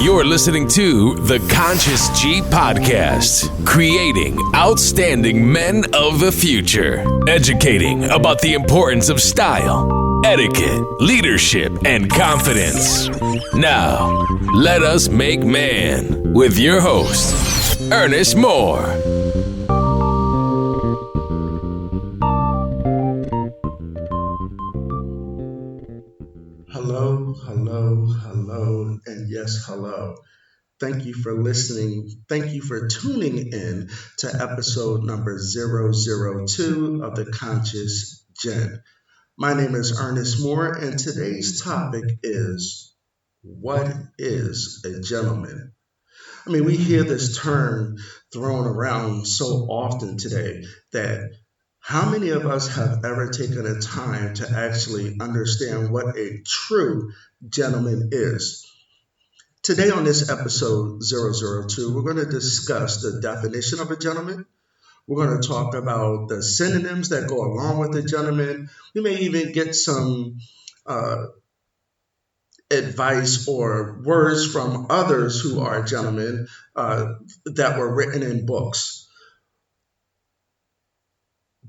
You're listening to the Conscious G Podcast, creating outstanding men of the future, educating about the importance of style, etiquette, leadership, and confidence. Now, let us make man with your host, Ernest Moore. Hello, and yes, hello. Thank you for listening. Thank you for tuning in to episode number 002 of the Conscious Gen. My name is Ernest Moore, and today's topic is, what is a gentleman? I mean, we hear this term thrown around so often today that how many of us have ever taken the time to actually understand what a true gentleman is? Today on this episode 002, we're going to discuss the definition of a gentleman. We're going to talk about the synonyms that go along with a gentleman. We may even get some advice or words from others who are gentlemen that were written in books.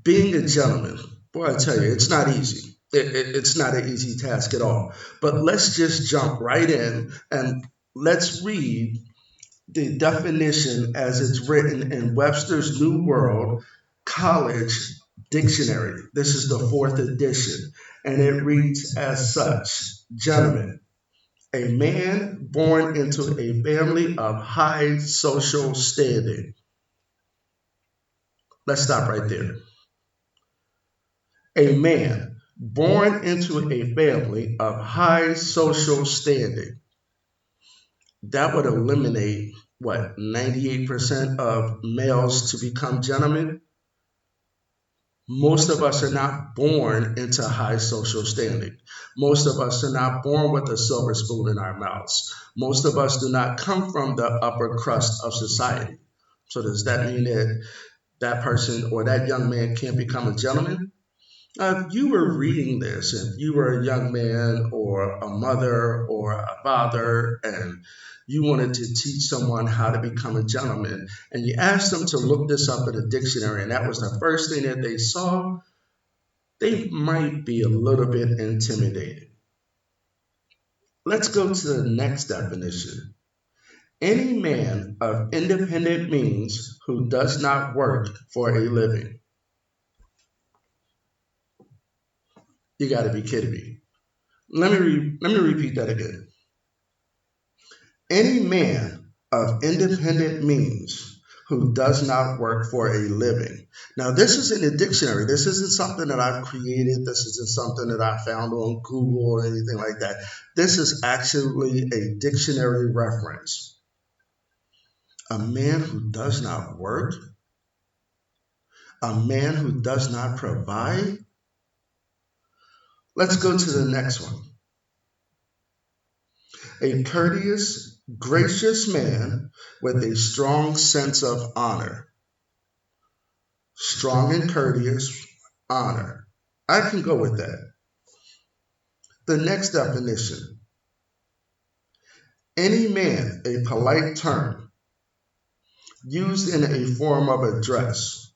Being a gentleman, boy, I tell you, it's not easy. It's not an easy task at all. But let's just jump right in and let's read the definition as it's written in Webster's New World College Dictionary. This is the 4th edition, and it reads as such: gentleman, a man born into a family of high social standing. Let's stop right there. A man born into a family of high social standing. That would eliminate, 98% of males to become gentlemen? Most of us are not born into high social standing. Most of us are not born with a silver spoon in our mouths. Most of us do not come from the upper crust of society. So does that mean that that person or that young man can't become a gentleman? If you were reading this, if you were a young man or a mother or a father and you wanted to teach someone how to become a gentleman and you asked them to look this up in a dictionary and that was the first thing that they saw, they might be a little bit intimidated. Let's go to the next definition. Any man of independent means who does not work for a living. You got to be kidding me. Let me repeat that again. Any man of independent means who does not work for a living. Now, this is in a dictionary. This isn't something that I've created. This isn't something that I found on Google or anything like that. This is actually a dictionary reference. A man who does not work, a man who does not provide. Let's go to the next one. A courteous, gracious man with a strong sense of honor. Strong and courteous, honor. I can go with that. The next definition. Any man, a polite term, used in a form of address.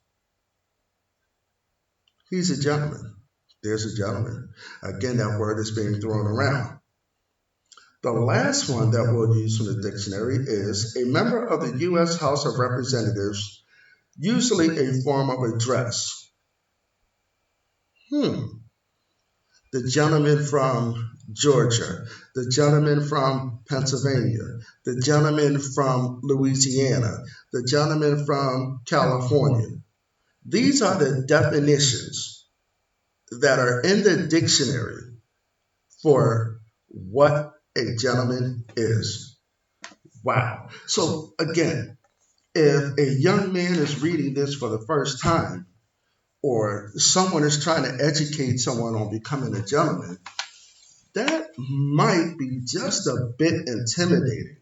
He's a gentleman. There's a gentleman. Again, that word is being thrown around. The last one that we'll use from the dictionary is a member of the U.S. House of Representatives, usually a form of address. The gentleman from Georgia, the gentleman from Pennsylvania, the gentleman from Louisiana, the gentleman from California. These are the definitions that are in the dictionary for what a gentleman is. Wow. So again, if a young man is reading this for the first time, or someone is trying to educate someone on becoming a gentleman, that might be just a bit intimidating.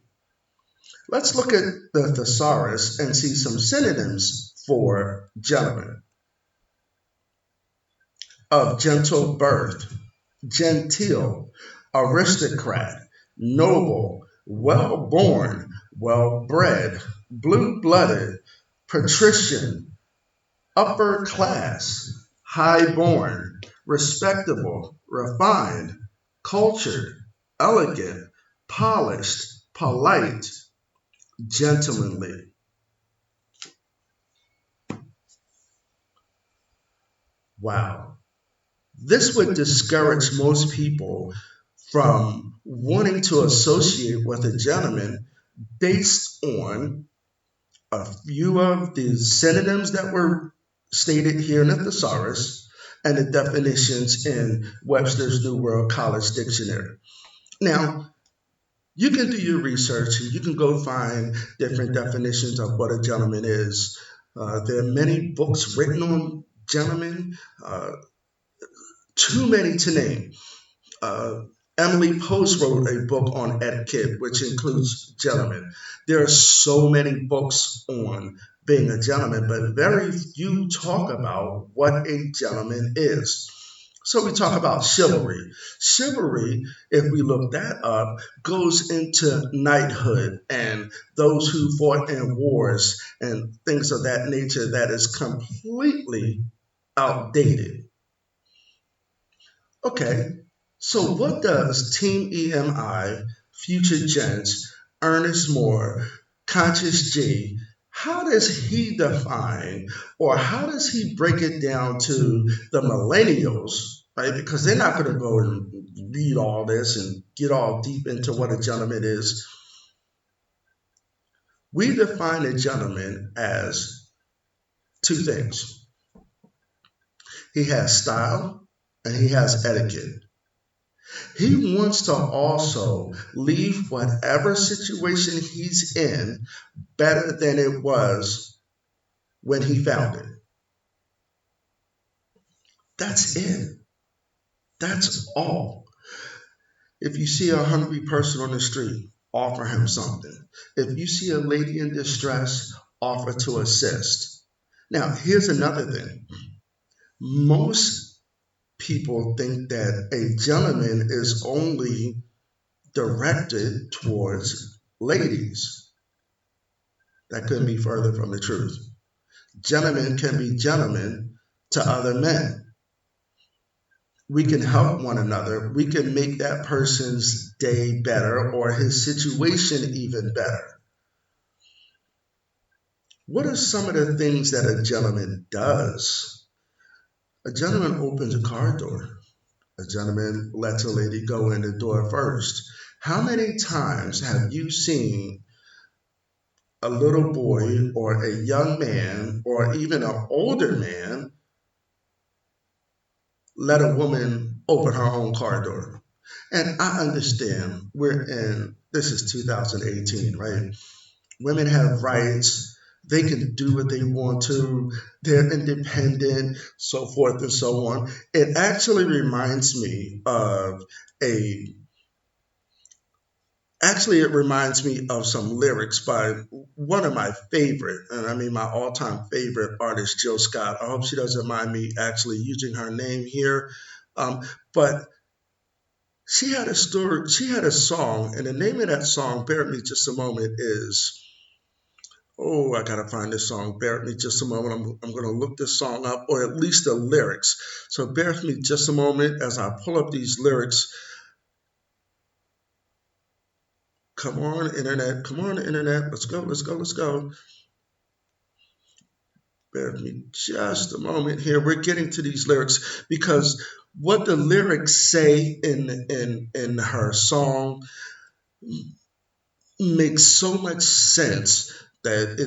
Let's look at the thesaurus and see some synonyms for gentleman. Of gentle birth, genteel, aristocrat, noble, well born, well bred, blue blooded, patrician, upper class, high born, respectable, refined, cultured, elegant, polished, polite, gentlemanly. Wow. This would discourage most people from wanting to associate with a gentleman based on a few of the synonyms that were stated here in the thesaurus and the definitions in Webster's New World College Dictionary. Now, you can do your research and you can go find different definitions of what a gentleman is. There are many books written on gentlemen, too many to name. Uh, Emily Post wrote a book on etiquette, which includes gentlemen. There are so many books on being a gentleman, but very few talk about what a gentleman is. So we talk about chivalry. Chivalry, if we look that up, goes into knighthood and those who fought in wars and things of that nature that is completely outdated. Okay, so what does Team EMI, Future Gents, Ernest Moore, Conscious G, how does he define or how does he break it down to the millennials, right? Because they're not going to go and read all this and get all deep into what a gentleman is. We define a gentleman as two things. He has style and he has etiquette. He wants to also leave whatever situation he's in better than it was when he found it. That's it. That's all. If you see a hungry person on the street, offer him something. If you see a lady in distress, offer to assist. Now, here's another thing. Most people think that a gentleman is only directed towards ladies. That couldn't be further from the truth. Gentlemen can be gentlemen to other men. We can help one another. We can make that person's day better or his situation even better. What are some of the things that a gentleman does? A gentleman opens a car door. A gentleman lets a lady go in the door first. How many times have you seen a little boy or a young man or even an older man let a woman open her own car door? And I understand this is 2018, right? Women have rights. They can do what they want to. They're independent, so forth and so on. It actually reminds me of a Actually, it reminds me of some lyrics by one of my favorite, and I mean my all-time favorite artist, Jill Scott. I hope she doesn't mind me actually using her name here. But she had a story, she had a song, and the name of that song, bear with me just a moment, is, oh, I gotta find this song. Bear with me just a moment. I'm gonna look this song up, or at least the lyrics. So bear with me just a moment as I pull up these lyrics. Come on, internet. Come on, internet. Let's go, let's go, let's go. Bear with me just a moment here. We're getting to these lyrics because what the lyrics say in her song makes so much sense that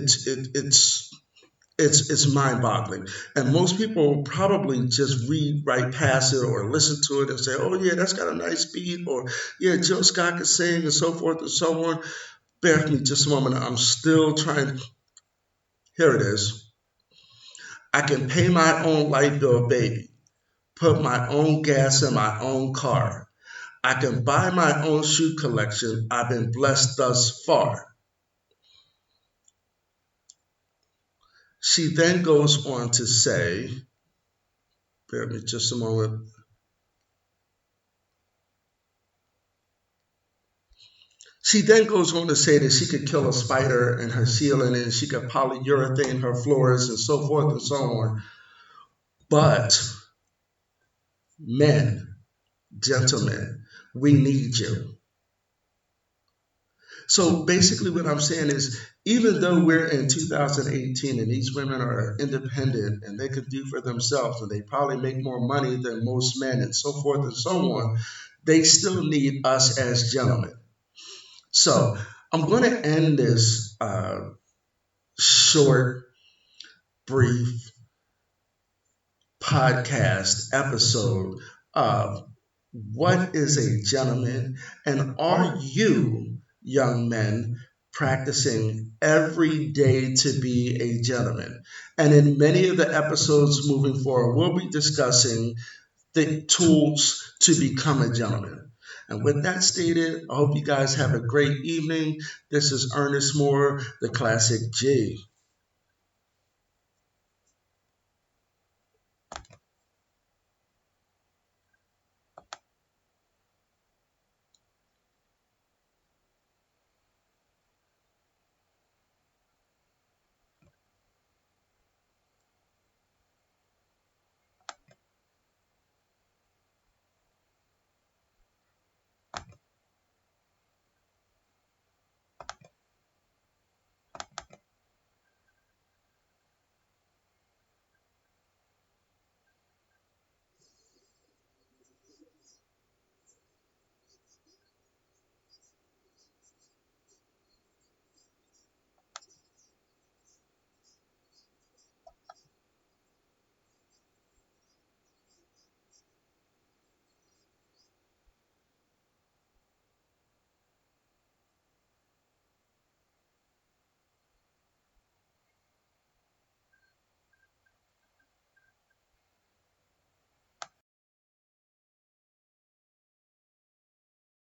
it's mind-boggling. And most people probably just read right past it or listen to it and say, "Oh yeah, that's got a nice beat," or "Yeah, Jill Scott can sing," and so forth and so on. Bear with me just a moment. I'm still trying. Here it is. I can pay my own light bill, baby. Put my own gas in my own car. I can buy my own shoe collection. I've been blessed thus far. She then goes on to say, bear with me just a moment. She then goes on to say that she could kill a spider in her ceiling and she could polyurethane her floors and so forth and so on. But men, gentlemen, we need you. So basically, what I'm saying is, even though we're in 2018 and these women are independent and they can do for themselves and they probably make more money than most men and so forth and so on, they still need us as gentlemen. So I'm going to end this short, brief podcast episode of what is a gentleman, and are you, young men, practicing every day to be a gentleman? And in many of the episodes moving forward, we'll be discussing the tools to become a gentleman. And with that stated, I hope you guys have a great evening. This is Ernest Moore, the Classic G.